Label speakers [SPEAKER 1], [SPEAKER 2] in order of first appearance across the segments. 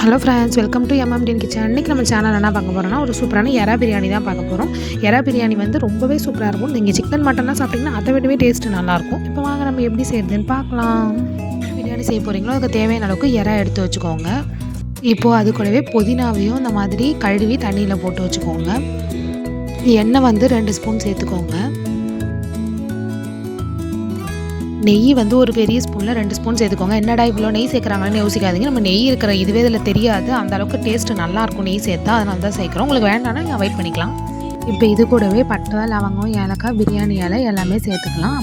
[SPEAKER 1] Hello friends, welcome to எம்எம்டின் கிச்சன். இன்றைக்கி நம்ம சேனல் என்ன பார்க்க போகிறோம்னா ஒரு சூப்பரான எறா பிரியாணி தான் பார்க்க போகிறோம். எறா பிரியாணி ரொம்பவே சூப்பராக இருக்கும். நீங்கள் சிக்கன் மட்டன்லாம் சாப்பிட்டிங்கன்னா அதை விடவே டேஸ்ட்டு நல்லாயிருக்கும். இப்போ வாங்க நம்ம எப்படி செய்கிறதுன்னு பார்க்கலாம். பிரியாணி செய்ய போகிறீங்களோ அதுக்கு தேவையான அளவுக்கு எறா எடுத்து வச்சுக்கோங்க. இப்போது அது கூடவே புதினாவையும் இந்த மாதிரி கழுவி தண்ணியில் போட்டு வச்சுக்கோங்க. எண்ணெய் 2 ஸ்பூன் சேர்த்துக்கோங்க. நெய் ஒரு பெரிய ஸ்பூனில் 2 ஸ்பூன் சேர்த்துக்கோங்க. என்னடா இவ்வளோ நெய் சேர்க்குறாங்கன்னு யோசிக்காதீங்க. நம்ம நெய் இருக்கிற இதுவே இதில் தெரியாது. அந்த அளவுக்கு டேஸ்ட்டு நல்லாயிருக்கும் நெய் சேர்த்தா, அதனால தான் சேர்க்குறோம். உங்களுக்கு வேண்டாம்னா நீங்கள் அவாய்ட் பண்ணிக்கலாம். இப்போ இது கூடவே பட்டை, லவங்கம், ஏலக்காய், பிரியாணி இலை எல்லாமே சேர்த்துக்கலாம்.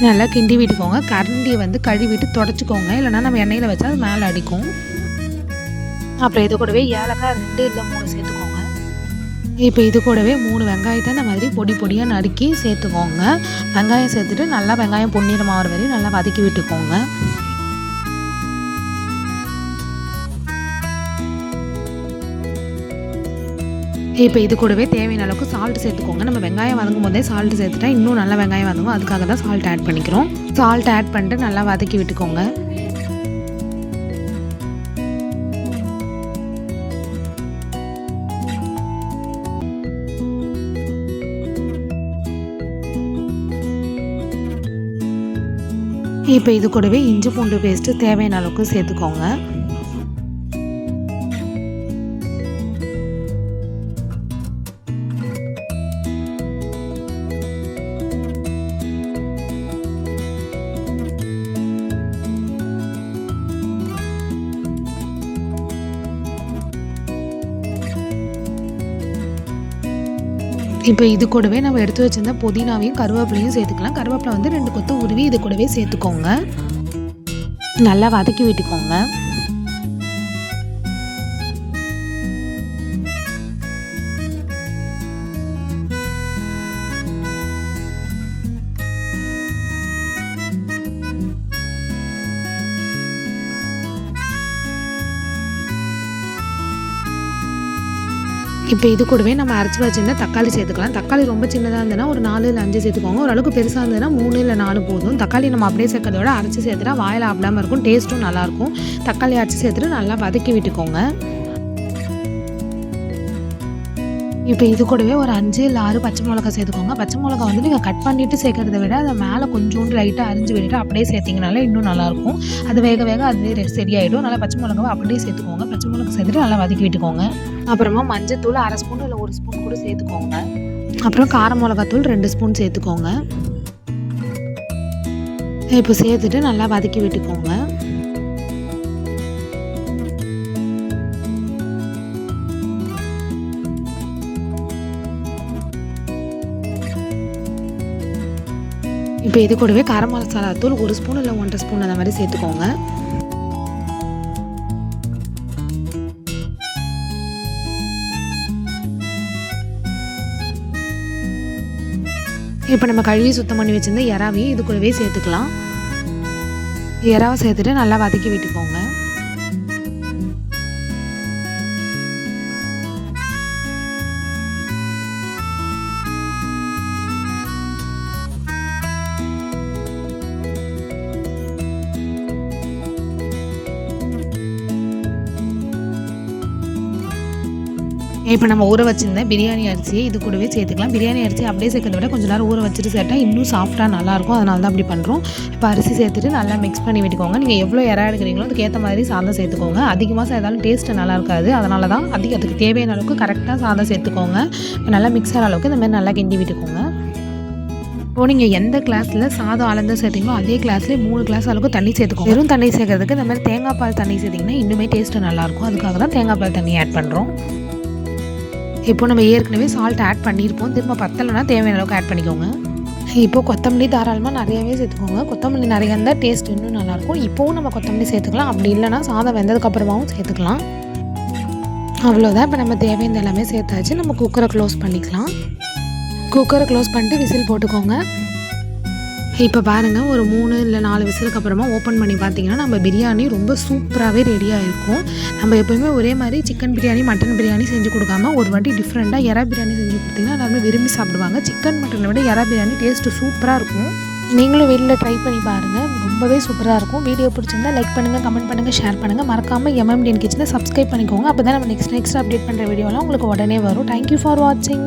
[SPEAKER 1] நல்லா கிண்டி விட்டுக்கோங்க. கரண்டியை கழுவிட்டு தொடச்சிக்கோங்க, இல்லைனா நம்ம எண்ணெயில் வச்சா அது மேலே அடிக்கும். அப்புறம் இது கூடவே ஏலக்காய் 2 இல்லை 3 சேர்த்துக்கோங்க. இப்போ இது கூடவே 3 வெங்காயத்தை இந்த மாதிரி பொடி பொடியாக நறுக்கி சேர்த்துக்கோங்க. வெங்காயம் சேர்த்துட்டு நல்லா வெங்காயம் பொன்னிறமாக வர வரையும் நல்லா வதக்கி விட்டுக்கோங்க. இப்போ இது கூடவே தேவையான அளவுக்கு சால்ட் சேர்த்துக்கோங்க. நம்ம வெங்காயம் வதங்கும் போதே சால்ட் சேர்த்துட்டா இன்னும் நல்லா வெங்காயம் வதங்கும். அதுக்காக தான் சால்ட் ஆட் பண்ணிக்கிறோம். சால்ட் ஆட் பண்ணிட்டு நல்லா வதக்கி விட்டுக்கோங்க. இப்போ இது கூடவே இஞ்சி பூண்டு பேஸ்ட்டு தேவையான அளவுக்கு சேர்த்துக்கோங்க. இப்போ இது கூடவே நம்ம எடுத்து வச்சிருந்த புதினாவையும் கருவேப்பிலையும் சேர்த்துக்கலாம். கருவேப்பிலை 2 கொத்து உருவி இது கூடவே சேர்த்துக்கோங்க. நல்லா வதக்கி விட்டுக்கோங்க. இப்போ இது கூடவே நம்ம அரைச்சி வச்சிருந்தா தக்காளி சேர்த்துக்கலாம். தக்காளி ரொம்ப சின்னதாக இருந்ததுன்னா ஒரு 4 இல்லை 5 சேர்த்துக்கோங்க. ஓரளவுக்கு பெருசாக இருந்ததுன்னா 3 இல்லை 4 போதும். தக்காளி நம்ம அப்படியே சேர்க்கறத விட அரைச்சி சேர்த்துட்டா வாயில் ஆப்பிடாமல் இருக்கும், டேஸ்ட்டும் நல்லாயிருக்கும். தக்காளி அரைச்சி சேர்த்துட்டு நல்லா வதக்கி விட்டுக்கோங்க. இப்போ இது கூடவே ஒரு 5 இல்லை 6 பச்சை மிளகா சேர்த்துக்கோங்க. பச்சை மிளகா நீங்கள் கட் பண்ணிவிட்டு சேர்க்கறத விட அதை மேலே கொஞ்சோண்டு லைட்டாக அரிஞ்சு விட்டுட்டு அப்படியே சேர்த்திங்கனால இன்னும் நல்லாயிருக்கும். அது வேக வேக அதுவே சரியாயிடும். நல்லா பச்சை மிளகாவை அப்படியே சேர்த்துக்கோங்க. பச்சை மிளகா சேர்த்துட்டு நல்லா வதக்கி விட்டுக்கோங்க. அப்புறமா மஞ்சத்தூள் 1/2 ஸ்பூன் இல்லை 1 ஸ்பூன் கூட சேர்த்துக்கோங்க. அப்புறம் கார மிளகாத்தூள் 2 ஸ்பூன் சேர்த்துக்கோங்க. இப்போ சேர்த்துட்டு நல்லா வதக்கி விட்டுக்கோங்க. இப்போ இது கூடவே கரம் மசாலா தூள் 1 ஸ்பூன் இல்லை 1.5 ஸ்பூன் அந்த மாதிரி சேர்த்துக்கோங்க. இப்போ நம்ம கழுவி சுத்தம் பண்ணி வச்சிருந்த எறாவையும் இது கூடவே சேர்த்துக்கலாம். எறாவை சேர்த்துட்டு நல்லா வதக்கி விட்டுக்கோங்க. இப்போ நம்ம ஊற வச்சிருந்த பிரியாணி அரிசியை இது கூடவே சேர்த்துக்கலாம். பிரியாணி அரிசி அப்படியே சேர்க்கறத விட கொஞ்சம் நேரம் ஊற வச்சுட்டு சேர்த்தா இன்னும் சாஃப்டாக நல்லாயிருக்கும். அதனால தான் அப்படி பண்ணுறோம். இப்போ அரிசி சேர்த்துட்டு நல்லா மிக்ஸ் பண்ணி விட்டுக்கோங்க. நீங்கள் எவ்வளோ எறா எடுக்கிறீங்களோ அதுக்கேற்ற மாதிரி சாதம் சேர்த்துக்கோங்க. அதிகமாக சேர்த்தாலும் டேஸ்ட்டு நல்லா இருக்காது. அதனால தான் அதுக்கு தேவையான அளவுக்கு கரெக்டாக சாதம் சேர்த்துக்கோங்க. நல்லா மிக்ஸ் ஆகிற அளவுக்கு இந்த மாதிரி நல்லா கிண்டி விட்டுக்கோங்க. இப்போ நீங்கள் எந்த கிளாஸில் சாதம் அளந்து சேர்த்திங்களோ அதே கிளாஸ்லேயே 3 கிளாஸ் அளவுக்கு தண்ணி சேர்த்துக்கோங்க. வெறும் தண்ணி சேர்க்கறதுக்கு இந்த மாதிரி தேங்காய் பால் தண்ணி சேர்த்திங்கன்னா இன்னுமே டேஸ்ட்டு நல்லாயிருக்கும். அதுக்காக தான் தேங்காய் பால் தண்ணி ஆட் பண்ணுறோம். இப்போ நம்ம ஏற்கனவே சால்ட் ஆட் பண்ணியிருப்போம். திரும்ப பத்தலைன்னா தேவையான அளவுக்கு ஆட் பண்ணிக்கோங்க. இப்போது கொத்தமல்லி தாராளமாக நிறையவே சேர்த்துக்கோங்க. கொத்தமல்லி நிறைய இருந்தால் டேஸ்ட் இன்னும் நல்லாயிருக்கும். இப்போவும் நம்ம கொத்தமல்லி சேர்த்துக்கலாம். அப்படி இல்லைனா சாதம் வெந்ததுக்கப்புறமாவும் சேர்த்துக்கலாம். அவ்வளோதான். இப்போ நம்ம தேவையான எல்லாமே சேர்த்தாச்சு. நம்ம குக்கரை க்ளோஸ் பண்ணிக்கலாம். குக்கரை க்ளோஸ் பண்ணிட்டு விசில் போட்டுக்கோங்க. இப்போ பாருங்கள், ஒரு 3 இல்லை 4 விசிலுக்கு அப்புறமா ஓப்பன் பண்ணி பார்த்தீங்கன்னா நம்ம பிரியாணி ரொம்ப சூப்பராகவே ரெடியாக இருக்கும். நம்ம எப்போயுமே ஒரே மாதிரி சிக்கன் பிரியாணி, மட்டன் பிரியாணி செஞ்சு கொடுக்காம ஒரு வாட்டி டிஃப்ரெண்ட்டாக எறா பிரியாணி செஞ்சு கொடுத்தீங்கன்னா எல்லாருமே விரும்பி சாப்பிடுவாங்க. சிக்கன் மட்டனை விட எறா பிரியாணி டேஸ்ட்டு சூப்பராக இருக்கும். நீங்களும் வீட்டில் ட்ரை பண்ணி பாருங்கள், ரொம்பவே சூப்பராக இருக்கும். வீடியோ பிடிச்சிருந்தா லைக் பண்ணுங்கள், கமெண்ட் பண்ணுங்கள், ஷேர் பண்ணுங்கள். மறக்காமல் MMDN கிச்சனை சப்ஸ்கிரைப் பண்ணிக்கோங்க. அப்போ தான் நம்ம நெக்ஸ்ட் அப்டேட் பண்ணுற வீடியோலாம் உங்களுக்கு உடனே வரும். தேங்க்யூ ஃபார் வாட்சிங்.